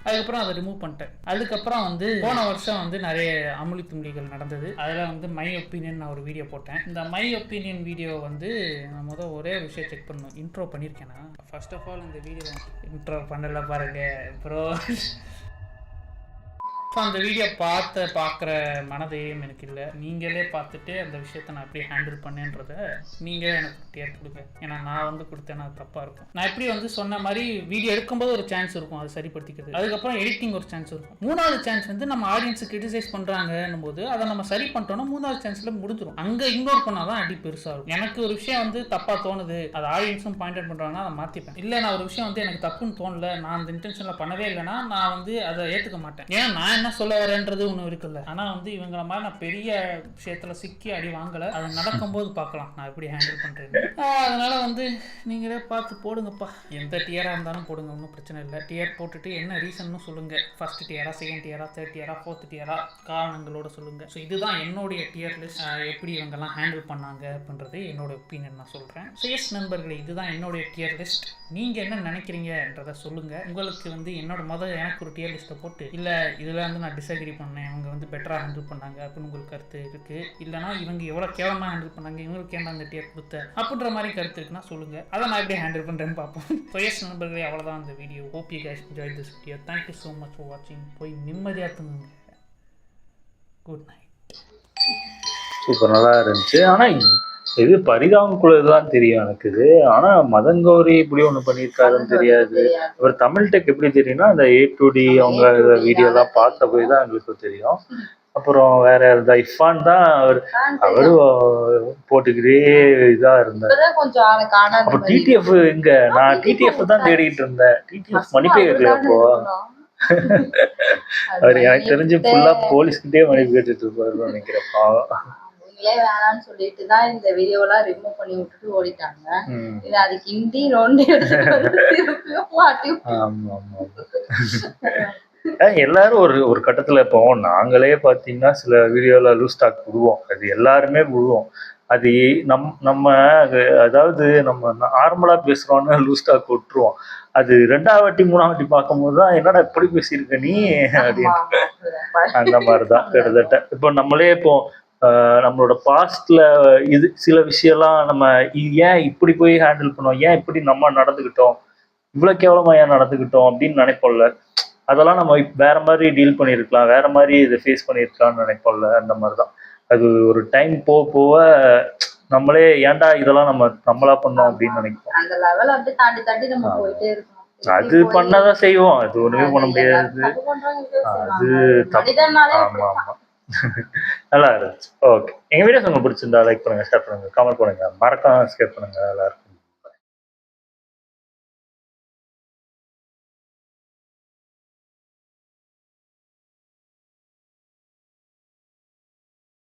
அதுக்கப்புறம் அதை ரிமூவ் பண்ணிட்டேன். அதுக்கப்புறம் வந்து போன வருஷம் வந்து நிறைய அமுலி தும்ளிகள் நடந்தது. அதில் வந்து மை ஒப்பீனியன் நான் ஒரு வீடியோ போட்டேன். இந்த மை ஒப்பீனியன் வீடியோ வந்து நான் ஒரே விஷயம் செக் பண்ணணும். இன்ட்ரோ பண்ணியிருக்கேன்னா ஃபர்ஸ்ட் ஆஃப் ஆல் இந்த வீடியோ இன்ட்ரோ பண்ணல பாருங்க ப்ரோ. ஸோ அந்த வீடியோ பார்க்குற மனதையும் எனக்கு இல்லை. நீங்களே பார்த்துட்டு அந்த விஷயத்த நான் எப்படி ஹேண்டில் பண்ணேன்றதை நீங்களே எனக்கு டியர் கொடுங்க. ஏன்னா நான் வந்து கொடுத்தேன்னா அது தப்பாக இருக்கும். நான் எப்படி வந்து சொன்ன மாதிரி வீடியோ எடுக்கும்போது ஒரு சான்ஸ் இருக்கும் அது சரிப்படுத்திக்கிறது. அதுக்கப்புறம் எடிட்டிங் ஒரு சான்ஸ் இருக்கும். 3வது சான்ஸ் வந்து நம்ம ஆடியன்ஸை கிரிட்டிசைஸ் பண்ணுறாங்கன்னும் போது அதை நம்ம சரி பண்ணிட்டோம்னா 3வது சான்ஸில் முடிஞ்சிடும். அங்கே இக்னோர் பண்ணால் தான் அடி பெருசாக இருக்கும். எனக்கு ஒரு விஷயம் வந்து தப்பாக தோணுது, அது ஆடியன்ஸும் பாயிண்ட் அவுட் பண்ணுறாங்கன்னா அதை மாற்றிப்பேன். இல்லை நான் ஒரு விஷயம் வந்து எனக்கு தப்புன்னு தோணலை, நான் அந்த இன்டென்ஷனில் பண்ணவே இல்லைன்னா நான் வந்து அதை ஏற்றுக்க மாட்டேன். ஏன்னா நான் என்ன சொல்ல வரேன்றது ஒண்ணு இருக்குல்ல. ஆனா வந்து இவங்கள மாதிரி நான் பெரிய விஷயத்துல சிக்கி அடி வாங்கல. அது நடக்கும்போது பார்க்கலாம் நான் எப்படி ஹேண்டில் பண்றேன்னு. அதனால வந்து நீங்களே பார்த்து போடுங்கப்பா. எந்த டியரா இருந்தாலும் போடுங்க, ஒன்றும் பிரச்சனை இல்லை. டியர் போட்டுட்டு என்ன ரீசன்னு சொல்லுங்க. ஃபர்ஸ்ட் டியரா, செகண்ட் டியரா, தேர்ட் டியரா, ஃபோர்த் டியரா, காரணங்களோட சொல்லுங்க. ஸோ இதுதான் என்னுடைய டியர் லிஸ்ட். எப்படி இவங்கெல்லாம் ஹேண்டில் பண்ணாங்க அப்படின்றது என்னோட ஒப்பீனியன் நான் சொல்றேன். ஸோ எஸ் நண்பர்களே, இதுதான் என்னுடைய டியர் லிஸ்ட். நீங்க என்ன நினைக்கிறீங்கன்றதை சொல்லுங்க. உங்களுக்கு வந்து என்னோட எனக்கு ஒரு டியர் லிஸ்ட்டை போட்டு இல்ல இதுல வந்து நான் டிஸ்அக்ரி பண்ணேன், அவங்க வந்து பெட்டரா ஹேண்டில் பண்ணாங்க அப்படின்னு உங்களுக்கு கருத்து இருக்கு, இல்லைனா இவங்க எவ்வளவு கேவலமா ஹேண்டில் பண்ணாங்க, இவங்களுக்கு ஏன்டா அந்த டியர் கொடுத்த அப்படின்ற மாதிரி கருத்து இருக்குன்னா சொல்லுங்க. அதை நான் எப்படி ஹேண்டில் பண்றேன்னு பார்ப்போம். ஸோ எஸ் நண்பர்களே, அவ்வளோதான் அந்த video. Hope you guys enjoy this video. Thank you so much for வாட்சிங். போய் நிம்மதியாக தூங்குங்க. Good night. சூப்பர், நல்லா இருந்துச்சு. ஆனா இது பரிதாபக்குள்ளதான் தெரியும் எனக்கு இது. ஆனா மதங்கௌரி இப்படி ஒண்ணு பண்ணியிருக்காருன்னு தெரியாது. அவர் தமிழ் டெக் எப்படி தெரியும்னா அந்த A2D அவங்க வீடியோ எல்லாம் பார்த்த போய் தான் எங்களுக்கு தெரியும். அப்புறம் வேற யார் இஃபான் தான் அவரு போட்டுக்கிட்டே இதா இருந்தார். அப்புறம் TTF இங்க நான் TTF தான் தேடிட்டு இருந்தேன். TTF மன்னிப்பே கேட்கல. அப்போ அவர் எனக்கு தெரிஞ்சு ஃபுல்லா போலீஸ்கிட்டே மன்னிப்பு கேட்டுட்டு இருப்பாரு நினைக்கிறேன். பாவம் வேணாம்னு சொல்லிட்டு தான் இந்த வீடியோலாம் ரிமூவ் பண்ணி விட்டுட்டு ஓடிட்டாங்க. இது அதுக்கு ஹிந்தி நோண்டி எல்லாரும் ஒரு கட்டத்துல இப்போ நாங்களே பாத்தீங்கன்னா சில வீடியோல லூஸ் டாக் விடுவோம். அது எல்லாருமே விடுவோம். அது அதாவது நம்ம நார்மலா பேசுறோம்னு லூஸ் டாக் விட்டுருவோம். அது 2வது வாட்டி 3வது வாட்டி பார்க்கும்போது தான் என்னடா இப்படி பேசியிருக்க நீ அப்படின்னு. அந்த மாதிரிதான் கிட்டத்தட்ட. இப்போ நம்மளே இப்போ நம்மளோட பாஸ்ட்ல இது சில விஷயம்லாம் நம்ம ஏன் இப்படி போய் ஹேண்டில் பண்ணோம், ஏன் இப்படி நம்ம நடந்துக்கிட்டோம், இவ்வளவு கேவலமா ஏன் நடந்துக்கிட்டோம் அப்படின்னு நினைப்போம்ல. அதெல்லாம் நம்ம வேற மாதிரி டீல் பண்ணியிருக்கலாம், வேற மாதிரி இதை ஃபேஸ் பண்ணியிருக்கலாம்னு நினைப்போம்ல. அந்த மாதிரிதான் அது ஒரு டைம் போக போக நம்மளே ஏன்டா இதெல்லாம் நம்மளா பண்ணோம் அப்படின்னு நினைப்போம். அந்த லெவல் அப்படியே தாண்டி தாண்டி நம்ம போயிட்டே இருக்கோம். அது பண்ணதான் செய்வோம், அது ஒண்ணுமே பண்ண முடியாது. அது மனிதனாலே ஆமா ஆமா. நல்லா இருந்துச்சு. ஓகே, எங்க வீடியோஸ் உங்களுக்கு பிடிச்சிருந்தா லைக் பண்ணுங்க, ஷேர் பண்ணுங்க, கமெண்ட் பண்ணுங்க, மறக்காம சப்ஸ்கிரைப் பண்ணுங்க. நல்லா இருக்கும்.